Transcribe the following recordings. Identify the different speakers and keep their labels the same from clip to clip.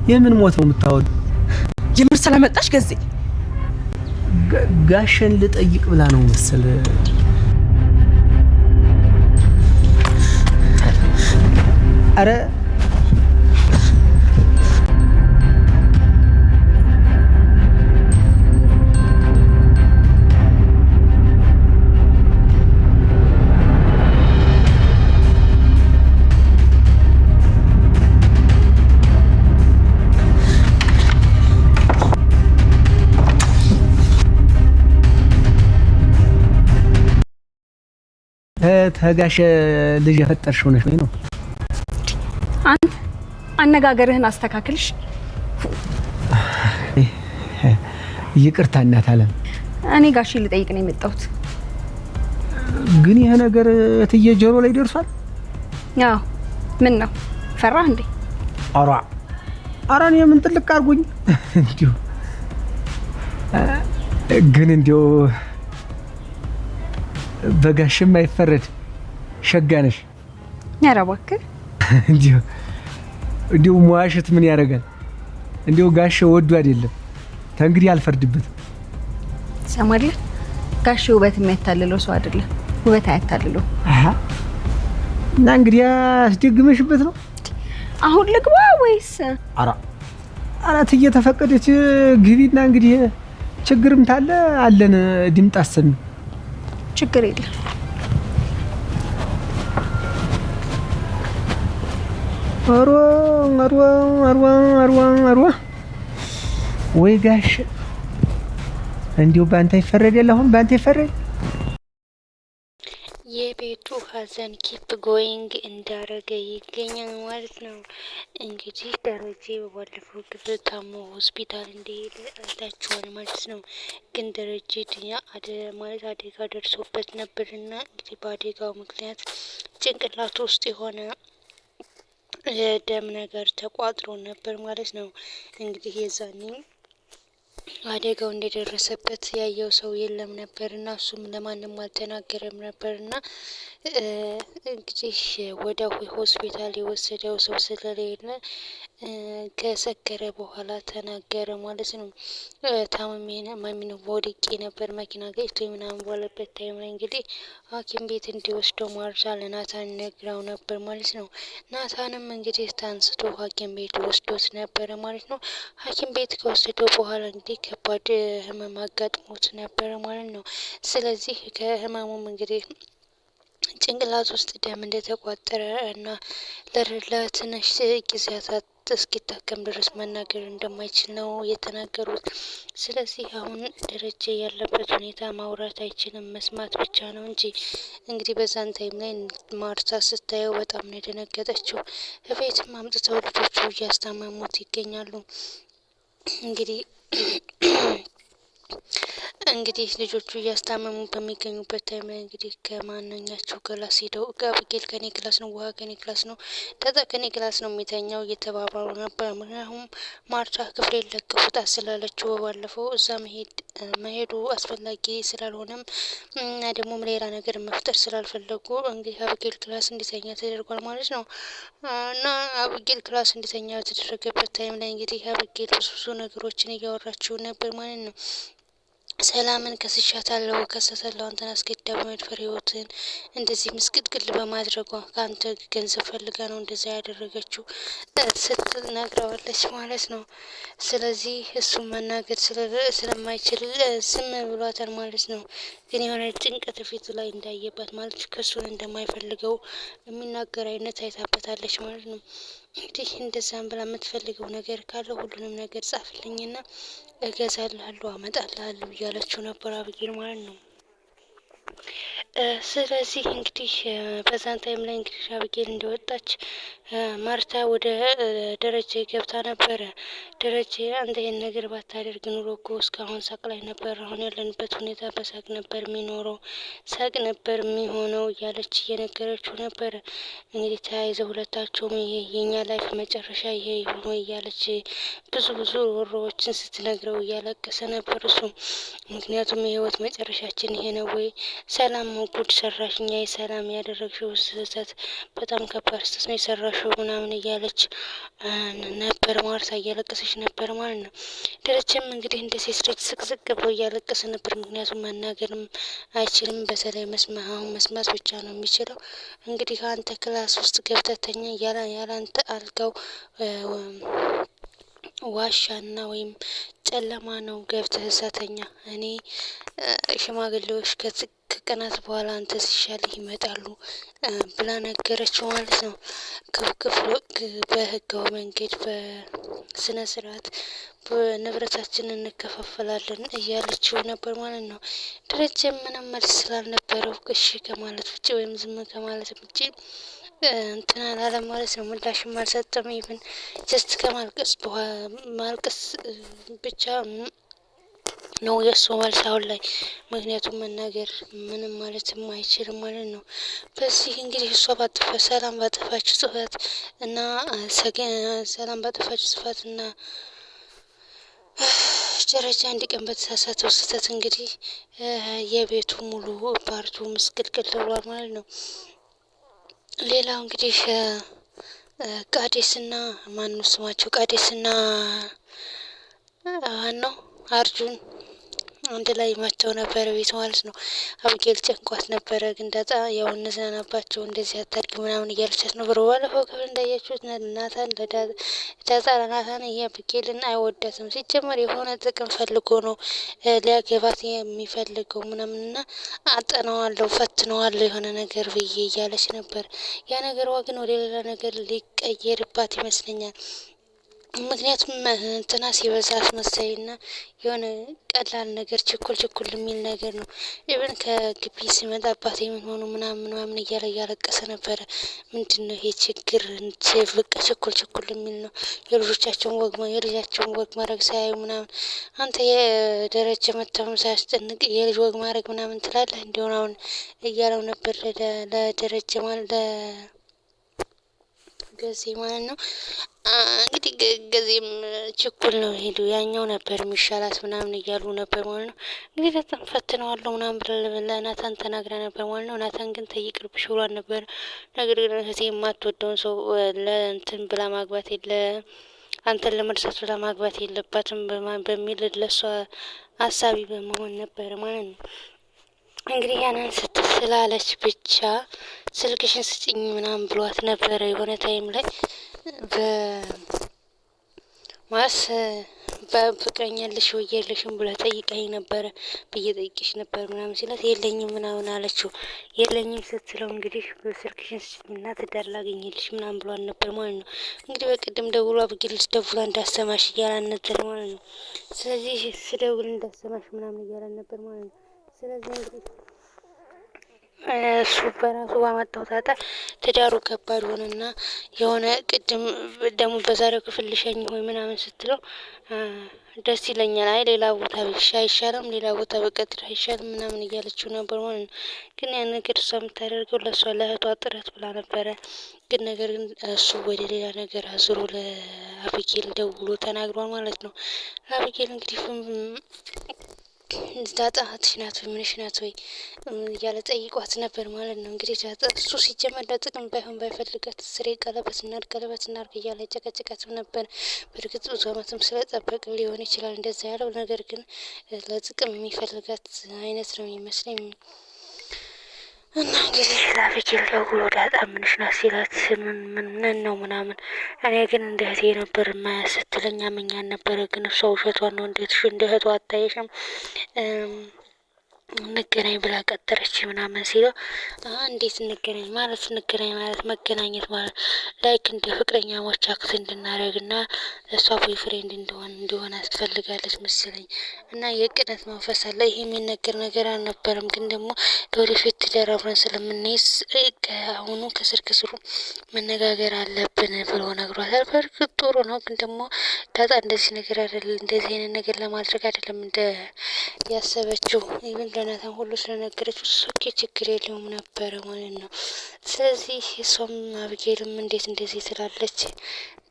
Speaker 1: የምን ሞት ነው የምታወል?
Speaker 2: የምር ስለመጣሽ ገዜ
Speaker 1: ጋሸን ልጠይቅ ብላ ነው መሰል። አረ ተጋሽ ልጅ የፈጠርሽው ነሽ ወይ ነው?
Speaker 2: አንተ አነጋገርህን አስተካክልሽ።
Speaker 1: ይቅርታ እናት አለም።
Speaker 2: እኔ ጋሽ ልጠይቅ ነው የመጣሁት።
Speaker 1: ግን ይሄ ነገር እትዬ ጆሮ ላይ ደርሷል?
Speaker 2: አዎ። ምን ነው ፈራህ እንዴ?
Speaker 1: ኧረ እኔ ምን ጥልቅ አድርጎኝ እንዲሁ ግን እንዲሁ በጋሽም አይፈረድ ሸጋነሽ።
Speaker 2: ኧረ እባክህ
Speaker 1: እንዲሁ መዋሸት ምን ያደርጋል? እንዲሁ ጋሽ ወዱ አይደለም። ተንግዲህ አልፈርድበትም።
Speaker 2: ሰማለህ? ጋሽ ውበት የሚያታልለው ሰው አይደለም። ውበት አያታልለው።
Speaker 1: እና እንግዲህ አስደግመሽበት ነው።
Speaker 2: አሁን ልግባ ወይስ?
Speaker 1: ኧረ እትዬ ተፈቀደች ግቢና እንግዲህ ችግርም ታለ አለን ድምፅ አሰሚ።
Speaker 2: ችግር የለም።
Speaker 1: አርዋ ወይ ጋሽ እንዲሁ ባንተ ይፈረዳል። አሁን ባንተ ይፈረድ።
Speaker 3: የቤቱ ሀዘን ኪፕ ጎይንግ እንዳረገ ይገኛል ማለት ነው። እንግዲህ ደረጀ በባለፈው ክፍል ታሞ ሆስፒታል እንደሄደ አይታችኋል ማለት ነው። ግን ደረጀ አደጋ ደርሶበት ነበርና እንግዲህ በአደጋው ምክንያት ጭንቅላቱ ውስጥ የሆነ ደም ነገር ተቋጥሮ ነበር ማለት ነው። እንግዲህ የዛኔ አደጋው እንደደረሰበት ያየው ሰው የለም ነበርና እሱም ለማንም አልተናገረም ነበርና እንግዲህ ወደ ሆስፒታል የወሰደው ሰው ስለሌለ ከሰከረ በኋላ ተናገረ ማለት ነው። ታመሜ ማሚን ወድቄ ነበር መኪና ገጭቶ ምናምን ባለበት ታይም ላይ እንግዲህ ሐኪም ቤት እንዲወስደው ማርታ ለናታን ነግራው ነበር ማለት ነው። ናታንም እንግዲህ ታንስቶ ሐኪም ቤት ወስዶት ነበረ ማለት ነው። ሐኪም ቤት ከወሰደው በኋላ እንግዲህ ከባድ ህመም አጋጥሞት ነበረ ማለት ነው። ስለዚህ ከህመሙም እንግዲህ ጭንቅላት ውስጥ ደም እንደተቋጠረ እና ለትንሽ ጊዜያት እስኪታከም ድረስ መናገር እንደማይችል ነው የተናገሩት። ስለዚህ አሁን ደረጀ ያለበት ሁኔታ ማውራት አይችልም፣ መስማት ብቻ ነው እንጂ እንግዲህ በዛን ታይም ላይ ማርታ ስታየው በጣም ነው የደነገጠችው። እቤትም አምጥተው ልጆቹ እያስታመሙት ይገኛሉ። እንግዲህ ልጆቹ እያስታመሙ በሚገኙበት ታይም ላይ እንግዲህ ከማንኛቸው ክላስ ሄደው አብጌል ከኔ ክላስ ነው፣ ውሃ ከኔ ክላስ ነው፣ ዳጣ ከኔ ክላስ ነው የሚተኛው እየተባባሉ ነበር። ምክንያቱም ማርታ ክፍል ለቅፉት ስላለችው በባለፈው እዛ መሄዱ አስፈላጊ ስላልሆነም እና ደግሞ ሌላ ነገር መፍጠር ስላልፈለጉ እንግዲህ አብጌል ክላስ እንዲተኛ ተደርጓል ማለት ነው። እና አብጌል ክላስ እንዲተኛ በተደረገበት ታይም ላይ እንግዲህ አብጌል ብዙ ነገሮችን እያወራችው ነበር ማለት ነው። ሰላምን ከስሻታለሁ፣ ከሰተለው አንተን አስገድዳ በመድፈር ህይወትን እንደዚህ ምስቅልቅል በማድረጓ ከአንተ ገንዘብ ፈልጋ ነው እንደዛ ያደረገችው ስትል ነግረዋለች ማለት ነው። ስለዚህ እሱ መናገር ስለማይችል ዝም ብሏታል ማለት ነው። ግን የሆነ ጭንቀት ፊቱ ላይ እንዳየባት ማለት ከሱን እንደማይፈልገው የሚናገር አይነት አይታበታለች ማለት ነው። እንግዲህ እንደዛም ብላ የምትፈልገው ነገር ካለ ሁሉንም ነገር ጻፍልኝና እገዛልሃለሁ፣ አመጣልሃለሁ እያለችው ነበር አብጌል ማለት ነው። ስለዚህ እንግዲህ በዛን ታይም ላይ እንግዲህ አብጌል እንደወጣች ማርታ ወደ ደረጀ ገብታ ነበረ። ደረጀ አንተ ይሄን ነገር ባታደርግ ኑሮ እኮ እስካሁን ሳቅ ላይ ነበር፣ አሁን ያለንበት ሁኔታ በሳቅ ነበር የሚኖረው፣ ሳቅ ነበር የሚሆነው እያለች እየነገረችው ነበረ። እንግዲህ ተያይዘው ሁለታቸውም ይሄ የኛ ላይፍ መጨረሻ ይሄ ሆኖ እያለች ብዙ ወሮዎችን ስትነግረው እያለቀሰ ነበር እሱ። ምክንያቱም የህይወት መጨረሻችን ይሄ ነው ወይ? ሰላም ጉድ ሰራሽ፣ እኛ የሰላም ያደረግሽው ስህተት በጣም ከባድ ስህተት ነው የሰራሽው ያመጣሽው ምናምን እያለች ነበር ማርታ እያለቀሰች ነበር ማለት ነው። ደረጀም እንግዲህ እንደ ሴት ልጅ ስቅስቅ ብሎ እያለቀሰ ነበር። ምክንያቱም መናገርም አይችልም። በተለይ መስማት ብቻ ነው የሚችለው። እንግዲህ አንተ ክላስ ውስጥ ገብተህ ተኛ ያላንተ አልጋው ዋሻና ወይም ጨለማ ነው፣ ገብተህ እዛ ተኛ። እኔ ሽማግሌዎች ከቀናት በኋላ አንተ ሲሻልህ ይመጣሉ ብላ ነገረችው ማለት ነው። በህጋዊ መንገድ በስነ ስርዓት በንብረታችንን እንከፋፈላለን እያለችው ነበር ማለት ነው። ደረጀ ምንም መልስ ስላልነበረው እሺ ከማለት ውጭ ወይም ዝም ከማለት ውጭ እንትን አላለም ማለት ነው። ምላሽም አልሰጠም። ይብን ጀስት ማልቀስ ብቻ ነው የእሱ መልስ አሁን ላይ። ምክንያቱም መናገር ምንም ማለትም አይችልም ማለት ነው። በዚህ እንግዲህ እሷ ሰላም ባጠፋችው ጽፋት እና ደረጃ አንድ ቀን በተሳሳተው ስህተት እንግዲህ የቤቱ ሙሉ ፓርቱ ምስቅልቅል ብሏል ማለት ነው። ሌላው እንግዲህ ቃዴስና ማነው ስማቸው ቃዴስና ነው አርጁን አንድ ላይ መጥተው ነበረ ቤት ማለት ነው። አብጌል ጨንቋት ነበረ። ግን ዳጣ ያው እንዝናናባቸው እንደዚህ አታድርጊ ምናምን እያለቻት ነበር። ባለፈው ክፍል እንዳያችሁት ናታን ለናታን አብጌልን አይወዳትም። ሲጀመር የሆነ ጥቅም ፈልጎ ነው ሊያገባት የሚፈልገው ምናምንና አጠናዋለሁ ፈትነዋለሁ የሆነ ነገር ብዬ እያለች ነበር። ያ ነገሯ ግን ወደ ሌላ ነገር ሊቀየርባት ይመስለኛል። ምክንያቱም እንትና ሲበዛ አስመሳይና የሆነ ቀላል ነገር ችኩል የሚል ነገር ነው። ኢቭን ከግቢ ሲመጣ አባቴ ምን ሆኑ ምናምን እያለ እያለቀሰ ነበረ። ምንድነው ይሄ ችግር? በቃ ችኩል የሚል ነው። የልጃቸውን ወግ ማድረግ ሳያዩ ምናምን አንተ የደረጀ መታመም ሳያስጨንቅ የልጅ ወግ ማድረግ ምናምን ትላለህ እንዲሆን አሁን እያለው ነበር ለደረጀ ማለት ገዜ ማለት ነው። እንግዲህ ገዜም ችኩል ነው ሄዱ ያኛው ነበር የሚሻላት ምናምን እያሉ ነበር ማለት ነው። እንግዲህ በጣም ፈትነዋለሁ ምናምን ብላ ናታን ተናግራ ነበር ማለት ነው። ናታን ግን ተይቅርብሽ ብሏል ነበር። ነገር ግን እህቴ የማትወደውን ሰው ለእንትን ብላ ማግባት አንተን ለመርሳት ብላ ማግባት የለባትም በሚል ለሷ አሳቢ በመሆን ነበር ማለት ነው። እንግዲህ ያንን ስትስላለች ብቻ ስልክሽን ስጭኝ ምናምን ብሏት ነበረ። የሆነ ታይም ላይ በፍቅረኛለሽ ወይ የለሽም ብላ ጠይቀኝ ነበረ ብዬ ጠይቄሽ ነበር ምናምን ሲላት የለኝም ምናምን አለችው። የለኝም ስትለው እንግዲህ በስልክሽን ስጭኝና ትዳር ላገኝልሽ ምናምን ብሏት ነበር ማለት ነው። እንግዲህ በቅድም ደውሎ አብጌልስ ደውላ እንዳሰማሽ እያላን ነበር ማለት ነው። ስለዚህ ስደውል እንዳሰማሽ ምናምን እያላን ነበር ማለት ነው። ስለዚህ እንግዲህ እሱ በራሱ ባመጣው ጣጣ ትዳሩ ከባድ ሆነና የሆነ ቅድም ደግሞ በዛሬው ክፍል ልሸኝ ሆይ ምናምን ስትለው ደስ ይለኛል፣ አይ ሌላ ቦታ አይሻልም፣ ሌላ ቦታ በቀጥታ አይሻልም ምናምን እያለችው ነበር ማለት ነው። ግን ያን ነገር እሷ የምታደርገው ለእሷ ለእህቷ ጥረት ብላ ነበረ። ግን ነገር ግን እሱ ወደ ሌላ ነገር አዙሮ ለአብጌል ደውሎ ተናግሯል ማለት ነው። ለአብጌል እንግዲህ ዳጣ እህትሽ ናት ወይ ምንሽ ናት ወይ እያለ ጠይቋት ነበር ማለት ነው። እንግዲህ ዳጣ እሱ ሲጀመር ለጥቅም ባይፈልጋት ስሬ ቀለበት እናድርግ እያለ ጨቀጨቃትም ነበር። በእርግጥ ብዙ ዓመትም ስለጠበቅ ሊሆን ይችላል እንደዛ ያለው። ነገር ግን ለጥቅም የሚፈልጋት አይነት ነው የሚመስለኝ። እና እንግዲህ ለአብጌል ደውሎ ዳጣ ምንሽ ናት ሲላት ምን ነው ምናምን እኔ ግን እንደ እህቴ ነበር ማያት ስትለኝ አመኛን ነበረ። ግን እሷ ውሸቷን ነው፣ እንዴት እንደ እህቷ አታይሽም እንገናኝ ብላ ቀጠረች ምናምን ሲለው እንዴት እንገናኝ ማለት መገናኘት ማለት ላይክ እንደ ፍቅረኛሞች አክት እንድናደርግና እሷ ቦይፍሬንድ እንደሆነ ትፈልጋለች መሰለኝ። እና የቅናት መንፈስ አለ። ይሄ የሚነገር ነገር አልነበረም። ግን ደግሞ ለወደፊት ትዳር አብረን ስለምንይዝ ከአሁኑ ከስሩ መነጋገር አለብን ብሎ ነግሯታል። በእርግጥ ጥሩ ነው። ግን ደግሞ ዳጣ እንደዚህ አይነት ነገር ለማድረግ አይደለም እንደ ያሰበችው። ይሄን ለናታን ሁሉ ስለነገረችው ሶኬ ችግር የለውም ነበረ ማለት ነው። ስለዚህ እሷም አብጌልም እንዴት እንደዚህ ትላለች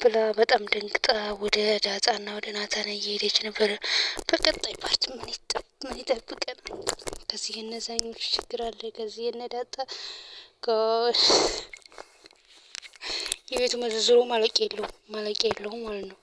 Speaker 3: ብላ በጣም ደንግጣ ወደ ዳጣና ወደ ናታን እየሄደች ነበረ። በቀጣይ ፓርት ምን ይጠብቀናል? ከዚህ የነዛኞቹ ችግር አለ፣ ከዚህ የነዳጣ የቤቱ መዘዝሮ ማለቂያ የለውም ማለት ነው።